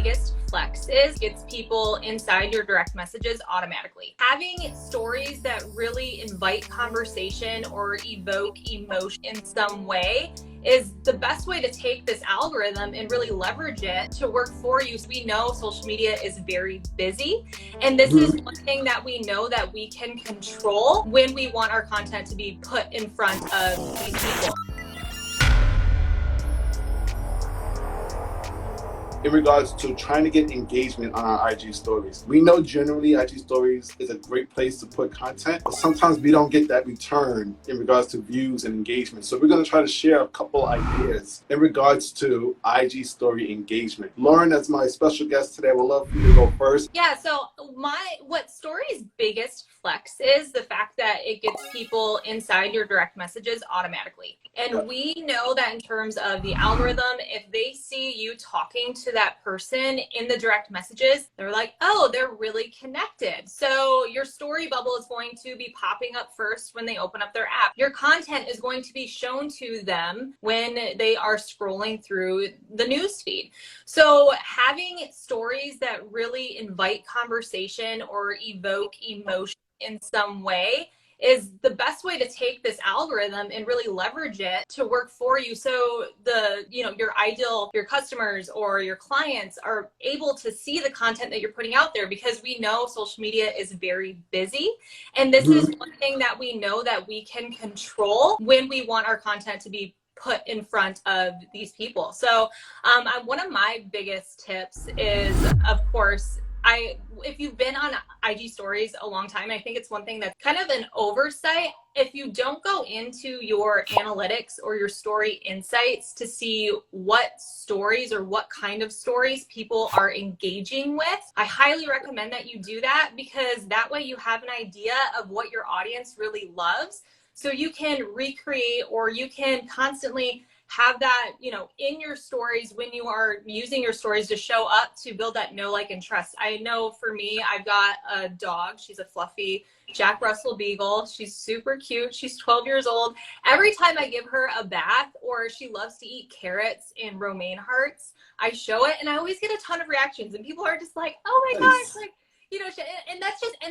biggest flex is gets people inside your direct messages automatically. Having stories that really invite conversation or evoke emotion in some way is the best way to take this algorithm and really leverage it to work for you. So we know social media is very busy, and this is one thing that we know that we can control when we want our content to be put in front of these people. In regards to trying to get engagement on our IG stories. We know generally IG stories is a great place to put content, but sometimes we don't get that return in regards to views and engagement. So we're going to try to share a couple ideas in regards to IG story engagement. Lauren, as my special guest today, I would love for you to go first. Yeah, so what story's biggest flex is the fact that it gets people inside your direct messages automatically. And we know that in terms of the algorithm, if they see you talking to that person in the direct messages, they're like, oh, they're really connected. So your story bubble is going to be popping up first when they open up their app. Your content is going to be shown to them when they are scrolling through the news feed. So having stories that really invite conversation or evoke emotion in some way is the best way to take this algorithm and really leverage it to work for you. So your customers or your clients are able to see the content that you're putting out there, because we know social media is very busy. And this is one thing that we know that we can control when we want our content to be put in front of these people. So one of my biggest tips is, of course, if you've been on IG stories a long time, I think it's one thing that's kind of an oversight. If you don't go into your analytics or your story insights to see what stories or what kind of stories people are engaging with, I highly recommend that you do that, because that way you have an idea of what your audience really loves. So you can recreate, or you can constantly have that, in your stories when you are using your stories to show up to build that know, like, and trust. I know for me, I've got a dog. She's a fluffy Jack Russell Beagle. She's super cute. She's 12 years old. Every time I give her a bath, or she loves to eat carrots and romaine hearts, I show it, and I always get a ton of reactions, and people are just like, oh my gosh, like, and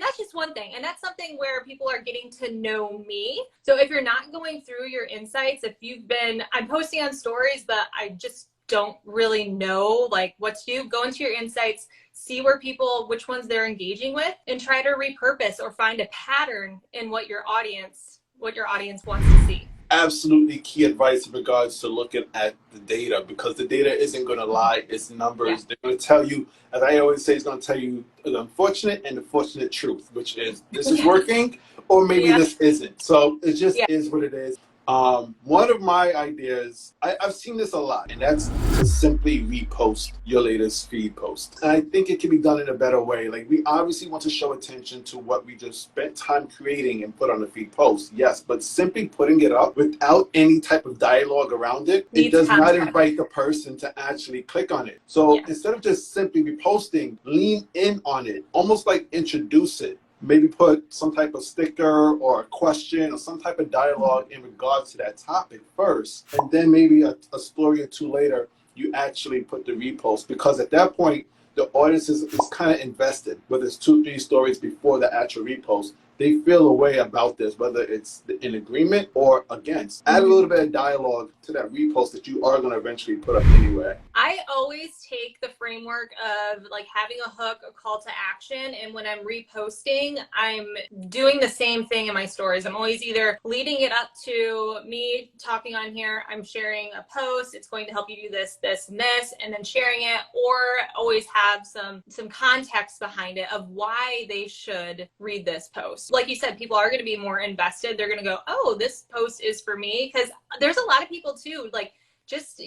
that's just one thing. And that's something where people are getting to know me. So if you're not going through your insights, I'm posting on stories, but I just don't really know like what to do, go into your insights, see which ones they're engaging with, and try to repurpose or find a pattern in what your audience wants to see. Absolutely key advice in regards to looking at the data, because the data isn't going to lie. It's numbers. Yeah. They're going to tell you, as I always say, it's going to tell you the unfortunate and the fortunate truth, which is this is working or maybe this isn't. So it just is what it is. One of my ideas, I've seen this a lot, and that's to simply repost your latest feed post. And I think it can be done in a better way. Like, we obviously want to show attention to what we just spent time creating and put on the feed post. Yes, but simply putting it up without any type of dialogue around it, it does not invite the person to actually click on it. So instead of just simply reposting, lean in on it, almost like introduce it. Maybe put some type of sticker or a question or some type of dialogue in regards to that topic first. And then maybe a story or two later, you actually put the repost, because at that point, the audience is kind of invested, whether it's 2-3 stories before the actual repost. They feel a way about this, whether it's in agreement or against. Add a little bit of dialogue to that repost that you are going to eventually put up anyway. I always take the framework of like having a hook, a call to action, and when I'm reposting, I'm doing the same thing in my stories. I'm always either leading it up to me talking on here, I'm sharing a post, it's going to help you do this, this, and this, and then sharing it, or always have some context behind it of why they should read this post. Like you said, people are going to be more invested. They're going to go, oh, this post is for me. Because there's a lot of people too, like just,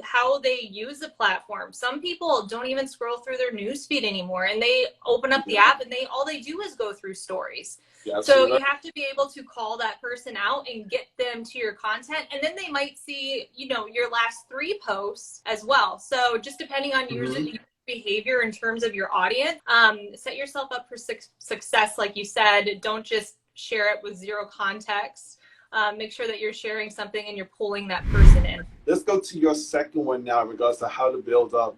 how they use the platform. Some people don't even scroll through their newsfeed anymore, and they open up the app and all they do is go through stories. Yeah, so you have to be able to call that person out and get them to your content. And then they might see, your last 3 posts as well. So just depending on your behavior in terms of your audience, set yourself up for success. Like you said, don't just share it with zero context. make sure that you're sharing something and you're pulling that person in. Let's go to your second one now in regards to how to build up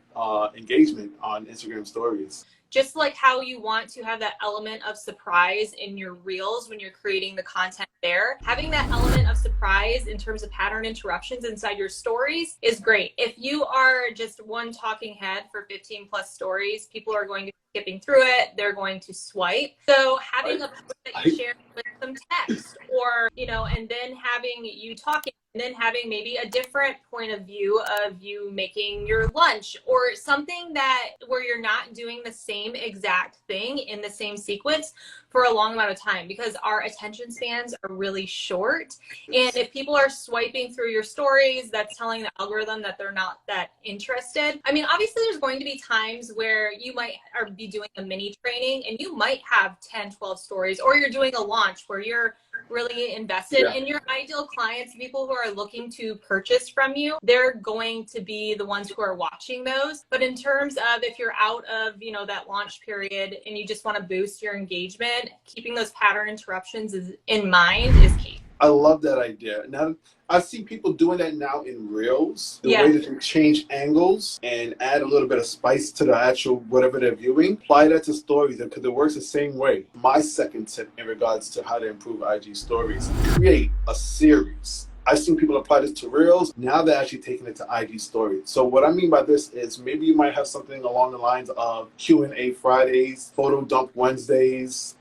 engagement on Instagram stories. Just like how you want to have that element of surprise in your reels when you're creating the content there, having that element of surprise in terms of pattern interruptions inside your stories is great. If you are just one talking head for 15 plus stories, people are going to be skipping through it. They're going to swipe. So having a post that you share with some text, or, you know, and then having you talking, and then having maybe a different point of view of you making your lunch, or something that where you're not doing the same exact thing in the same sequence for a long amount of time, because our attention spans are really short. And if people are swiping through your stories, that's telling the algorithm that they're not that interested. I mean, obviously there's going to be times where you might be doing a mini training and you might have 10, 12 stories, or you're doing a launch where you're really invested in your ideal clients, people who are looking to purchase from you. They're going to be the ones who are watching those. But in terms of if you're out of, you know, that launch period and you just want to boost your engagement, keeping those pattern interruptions in mind is key. I love that idea. Now, I see people doing that now in Reels. The way that they change angles and add a little bit of spice to the actual whatever they're viewing. Apply that to stories because it works the same way. My second tip in regards to how to improve IG stories, create a series. I've seen people apply this to Reels. Now they're actually taking it to IG stories. So what I mean by this is maybe you might have something along the lines of Q&A Fridays, photo dump Wednesdays.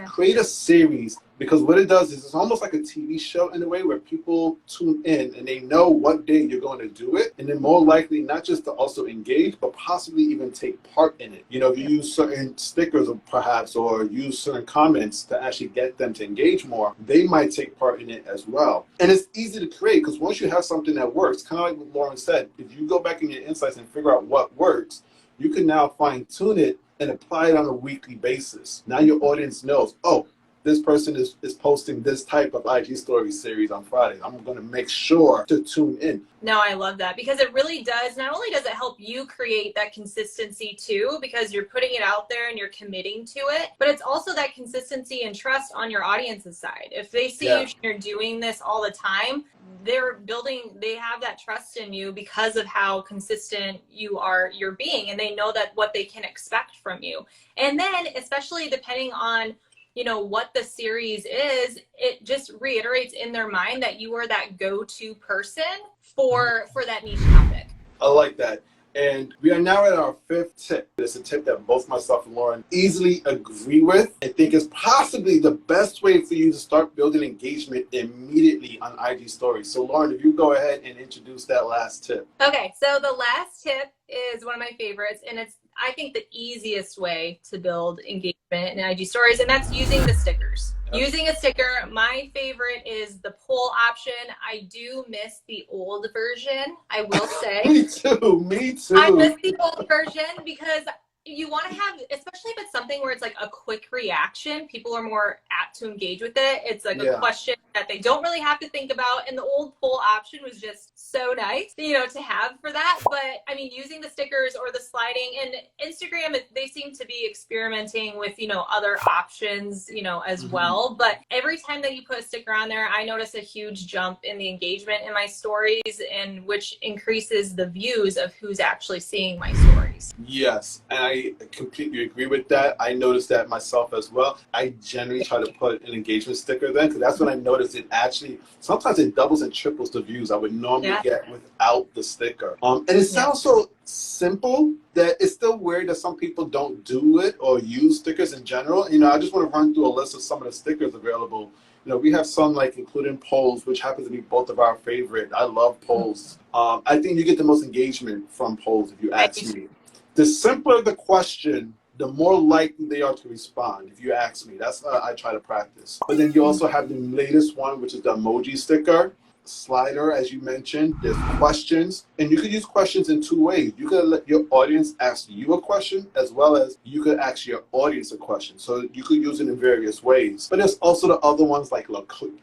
Create a series, because what it does is it's almost like a TV show in a way where people tune in and they know what day you're going to do it, and then more likely not just to also engage but possibly even take part in it. You know, if you use certain stickers or perhaps or use certain comments to actually get them to engage more, they might take part in it as well. And it's easy to create because once you have something that works, kind of like what Lauren said, if you go back in your insights and figure out what works, you can now fine tune it and apply it on a weekly basis. Now your audience knows, oh, this person is posting this type of IG story series on Friday. I'm going to make sure to tune in. No, I love that, because it really does. Not only does it help you create that consistency too, because you're putting it out there and you're committing to it, but it's also that consistency and trust on your audience's side. If they see you're doing this all the time, they have that trust in you because of how consistent you're being, and they know that what they can expect from you. And then especially depending on, you know, what the series is, it just reiterates in their mind that you are that go-to person for that niche topic. I like that. And we are now at our fifth tip. It's a tip that both myself and Lauren easily agree with and think is possibly the best way for you to start building engagement immediately on IG stories. So Lauren, if you go ahead and introduce that last tip. Okay, so the last tip is one of my favorites, and it's, I think, the easiest way to build engagement in IG stories, and that's using the stickers. Using a sticker. My favorite is the poll option. I do miss the old version, I will say. Me too. I miss the old version because you want to have, especially if it's something where it's like a quick reaction, people are more apt to engage with it. It's like a question that they don't really have to think about. And the old poll option was just so nice, you know, to have for that. But I mean, using the stickers or the sliding, and Instagram, they seem to be experimenting with, you know, other options, you know, as well. But every time that you put a sticker on there, I notice a huge jump in the engagement in my stories, and which increases the views of who's actually seeing my stories. Yes, and I completely agree with that. I noticed that myself as well. I generally try to put an engagement sticker then, because that's when I noticed it actually, sometimes it doubles and triples the views I would normally get without the sticker. And it sounds so simple that it's still weird that some people don't do it or use stickers in general. You know, I just want to run through a list of some of the stickers available. You know, we have some like including polls, which happens to be both of our favorite. I love polls. I think you get the most engagement from polls if you ask me. The simpler the question, the more likely they are to respond, if you ask me. That's how I try to practice. But then you also have the latest one, which is the emoji sticker. Slider, as you mentioned, there's questions, and you could use questions in two ways. You could let your audience ask you a question, as well as you could ask your audience a question. So you could use it in various ways. But there's also the other ones like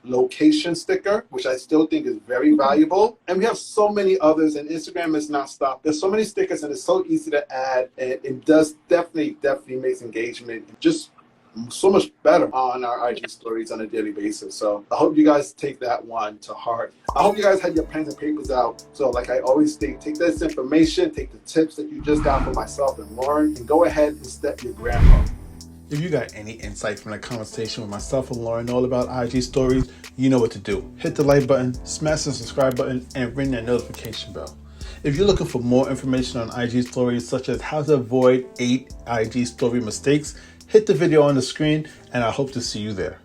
location sticker, which I still think is very valuable. And we have so many others, and Instagram has not stopped. There's so many stickers, and it's so easy to add, and it does definitely makes engagement just so much better on our IG stories on a daily basis. So I hope you guys take that one to heart. I hope you guys had your pens and papers out. So like I always state, take this information, take the tips that you just got from myself and Lauren, and go ahead and step your gram up. If you got any insight from that conversation with myself and Lauren all about IG stories, you know what to do. Hit the like button, smash the subscribe button, and ring that notification bell. If you're looking for more information on IG stories, such as how to avoid 8 IG story mistakes, hit the video on the screen, and I hope to see you there.